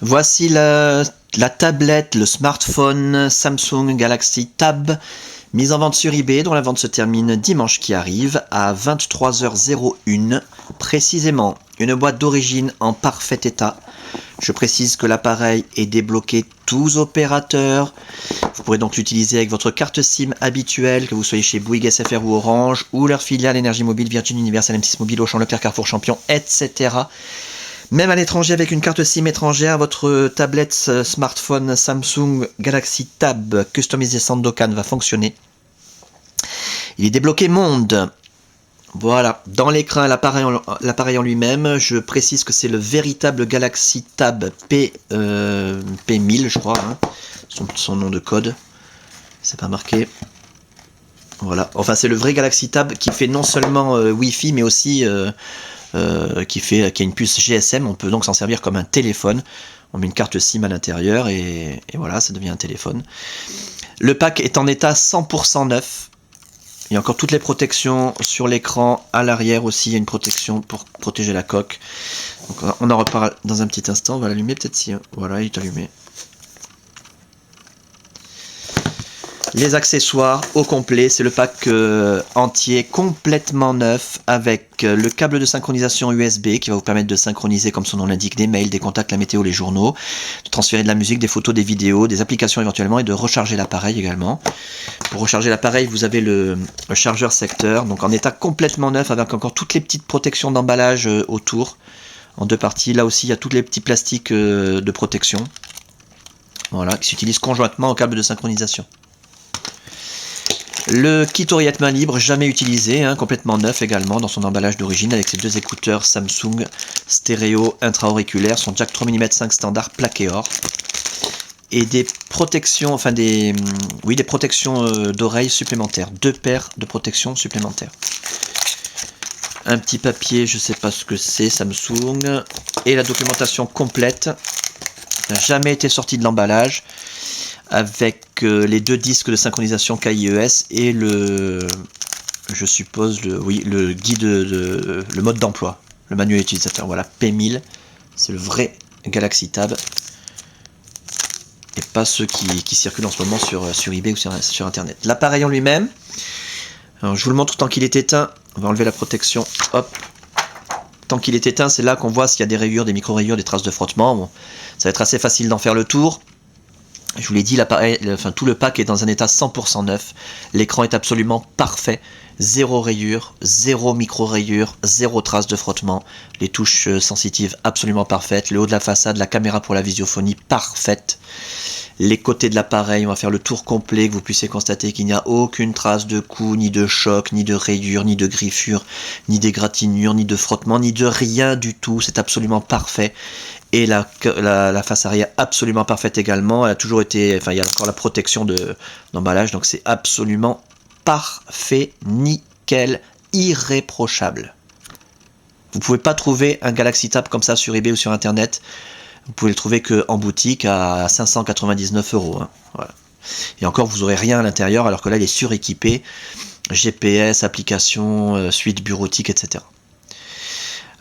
Voici la tablette, le smartphone Samsung Galaxy Tab, mise en vente sur eBay, dont la vente se termine dimanche qui arrive à 23h01 précisément. Une boîte d'origine en parfait état. Je précise que l'appareil est débloqué tous opérateurs. Vous pourrez donc l'utiliser avec votre carte SIM habituelle, que vous soyez chez Bouygues, SFR ou Orange, ou leur filiale Énergie Mobile, Virgin, Universal, M6 Mobile, Auchan, Leclerc, Carrefour, Champion, etc. Même à l'étranger, avec une carte SIM étrangère, votre tablette smartphone Samsung Galaxy Tab customisé Sandokan va fonctionner. Il est débloqué monde. Voilà, dans l'écran, l'appareil en lui-même, je précise que c'est le véritable Galaxy Tab P1000, je crois, hein, son nom de code, c'est pas marqué. Voilà, enfin c'est le vrai Galaxy Tab qui fait non seulement Wi-Fi, mais aussi qui a une puce GSM. On peut donc s'en servir comme un téléphone. On met une carte SIM à l'intérieur et voilà, ça devient un téléphone. Le pack est en état 100% neuf. Il y a encore toutes les protections sur l'écran, à l'arrière aussi, il y a une protection pour protéger la coque. Donc on en reparle dans un petit instant, on va l'allumer peut-être si... Voilà, il est allumé. Les accessoires au complet, c'est le pack entier complètement neuf avec le câble de synchronisation USB qui va vous permettre de synchroniser, comme son nom l'indique, des mails, des contacts, la météo, les journaux, de transférer de la musique, des photos, des vidéos, des applications éventuellement et de recharger l'appareil également. Pour recharger l'appareil, vous avez le chargeur secteur, donc en état complètement neuf avec encore toutes les petites protections d'emballage autour, en deux parties. Là aussi, il y a tous les petits plastiques de protection, voilà, qui s'utilisent conjointement au câble de synchronisation. Le kit oreillette main libre, jamais utilisé, hein, complètement neuf également dans son emballage d'origine avec ses deux écouteurs Samsung stéréo intra-auriculaires, son jack 3 mm 5 standard plaqué or et des protections, enfin des protections d'oreilles supplémentaires, 2 paires de protections supplémentaires. Un petit papier, je sais pas ce que c'est, Samsung, et la documentation complète, n'a jamais été sortie de l'emballage, avec les deux disques de synchronisation KIES et je suppose, le guide, le mode d'emploi, le manuel utilisateur. Voilà, P1000, c'est le vrai Galaxy Tab, et pas ceux qui circulent en ce moment sur eBay ou sur Internet. L'appareil en lui-même, je vous le montre tant qu'il est éteint, on va enlever la protection, hop. Tant qu'il est éteint, c'est là qu'on voit s'il y a des rayures, des micro-rayures, des traces de frottement. Bon, ça va être assez facile d'en faire le tour. Je vous l'ai dit, l'appareil, tout le pack est dans un état 100% neuf. L'écran est absolument parfait. Zéro rayure, zéro micro-rayure, zéro trace de frottement. Les touches sensitives absolument parfaites. Le haut de la façade, la caméra pour la visiophonie parfaite. Les côtés de l'appareil, on va faire le tour complet, que vous puissiez constater qu'il n'y a aucune trace de coup, ni de choc, ni de rayure, ni de griffure, ni d'égratignure, ni de frottement, ni de rien du tout. C'est absolument parfait. Et la face arrière absolument parfaite également. Elle a toujours été, enfin il y a encore la protection d'emballage, donc c'est absolument parfait, nickel, irréprochable. Vous ne pouvez pas trouver un Galaxy Tab comme ça sur eBay ou sur Internet. Vous pouvez le trouver qu'en boutique à 599 €. Hein. Voilà. Et encore, vous n'aurez rien à l'intérieur, alors que là, il est suréquipé. GPS, application, suite bureautique, etc.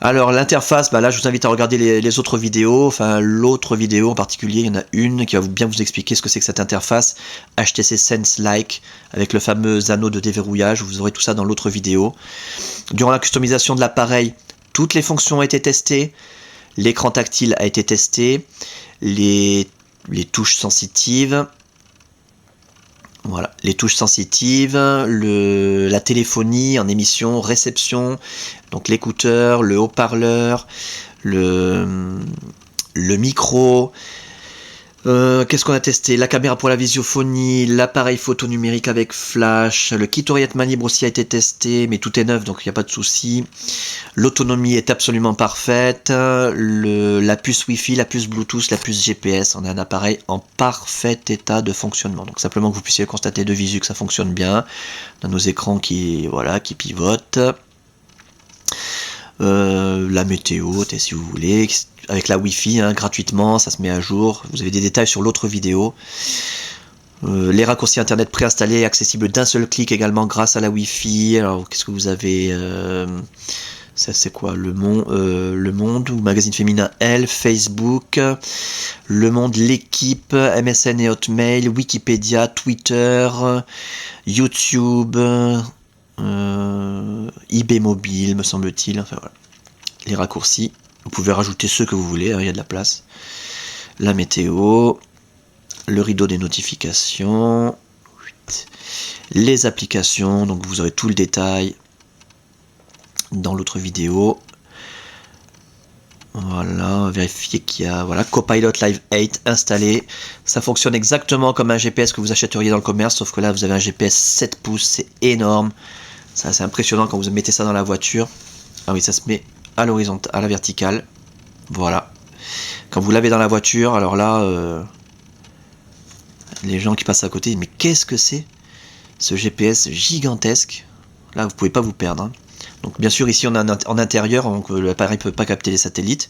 Alors, l'interface, là, je vous invite à regarder les autres vidéos. Enfin, l'autre vidéo en particulier, il y en a une qui va bien vous expliquer ce que c'est que cette interface HTC Sense Like, avec le fameux anneau de déverrouillage. Vous aurez tout ça dans l'autre vidéo. Durant la customisation de l'appareil, toutes les fonctions ont été testées. L'écran tactile a été testé, les touches sensitives, voilà, les touches sensitives, la téléphonie en émission, réception, donc l'écouteur, le haut-parleur, le micro. Qu'est-ce qu'on a testé? La caméra pour la visiophonie, l'appareil photo numérique avec flash, le kit oreillette main libre aussi a été testé, mais tout est neuf donc il n'y a pas de souci. L'autonomie est absolument parfaite, la puce Wi-Fi, la puce Bluetooth, la puce GPS, on a un appareil en parfait état de fonctionnement. Donc simplement que vous puissiez constater de visu que ça fonctionne bien. On a nos écrans qui pivotent. La météo, si vous voulez, avec la Wi-Fi, hein, gratuitement, ça se met à jour. Vous avez des détails sur l'autre vidéo. Les raccourcis internet préinstallés, accessibles d'un seul clic également grâce à la Wi-Fi. Alors, qu'est-ce que vous avez Ça c'est quoi? Le Monde, ou Magazine Féminin Elle, Facebook, Le Monde, L'équipe, MSN et Hotmail, Wikipédia, Twitter, YouTube, eBay Mobile, me semble-t-il. Enfin voilà, les raccourcis. Vous pouvez rajouter ceux que vous voulez, hein, il y a de la place. La météo, le rideau des notifications, les applications, donc vous aurez tout le détail dans l'autre vidéo. Voilà, vérifier qu'il y a Copilot Live 8 installé. Ça fonctionne exactement comme un GPS que vous achèteriez dans le commerce, sauf que là vous avez un GPS 7 pouces, c'est énorme. Ça c'est impressionnant quand vous mettez ça dans la voiture. Ah oui, ça se met à l'horizontale, à la verticale. Voilà. Quand vous l'avez dans la voiture, alors là, les gens qui passent à côté disent mais qu'est-ce que c'est ce GPS gigantesque? Là vous pouvez pas vous perdre, hein. Donc bien sûr ici on a en intérieur, donc l'appareil ne peut pas capter les satellites,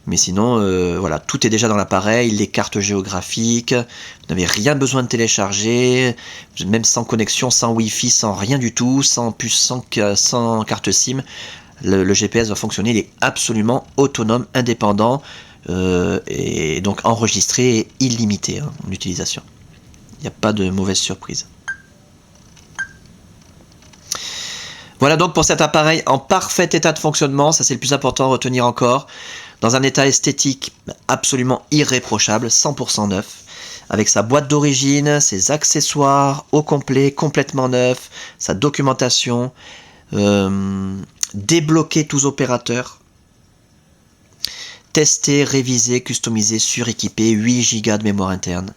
mais sinon voilà, tout est déjà dans l'appareil, les cartes géographiques, vous n'avez rien besoin de télécharger, même sans connexion, sans Wi-Fi, sans rien du tout, sans puce, sans carte SIM, le GPS va fonctionner, il est absolument autonome, indépendant, et donc enregistré et illimité, hein, en utilisation. Il n'y a pas de mauvaise surprise. Voilà donc pour cet appareil en parfait état de fonctionnement, ça c'est le plus important à retenir encore, dans un état esthétique absolument irréprochable, 100% neuf, avec sa boîte d'origine, ses accessoires au complet, complètement neufs, sa documentation, débloquer tous opérateurs, tester, réviser, customiser, suréquiper, 8 Go de mémoire interne.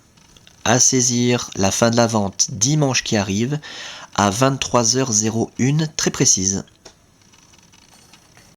À saisir la fin de la vente dimanche qui arrive, à 23h01, très précise.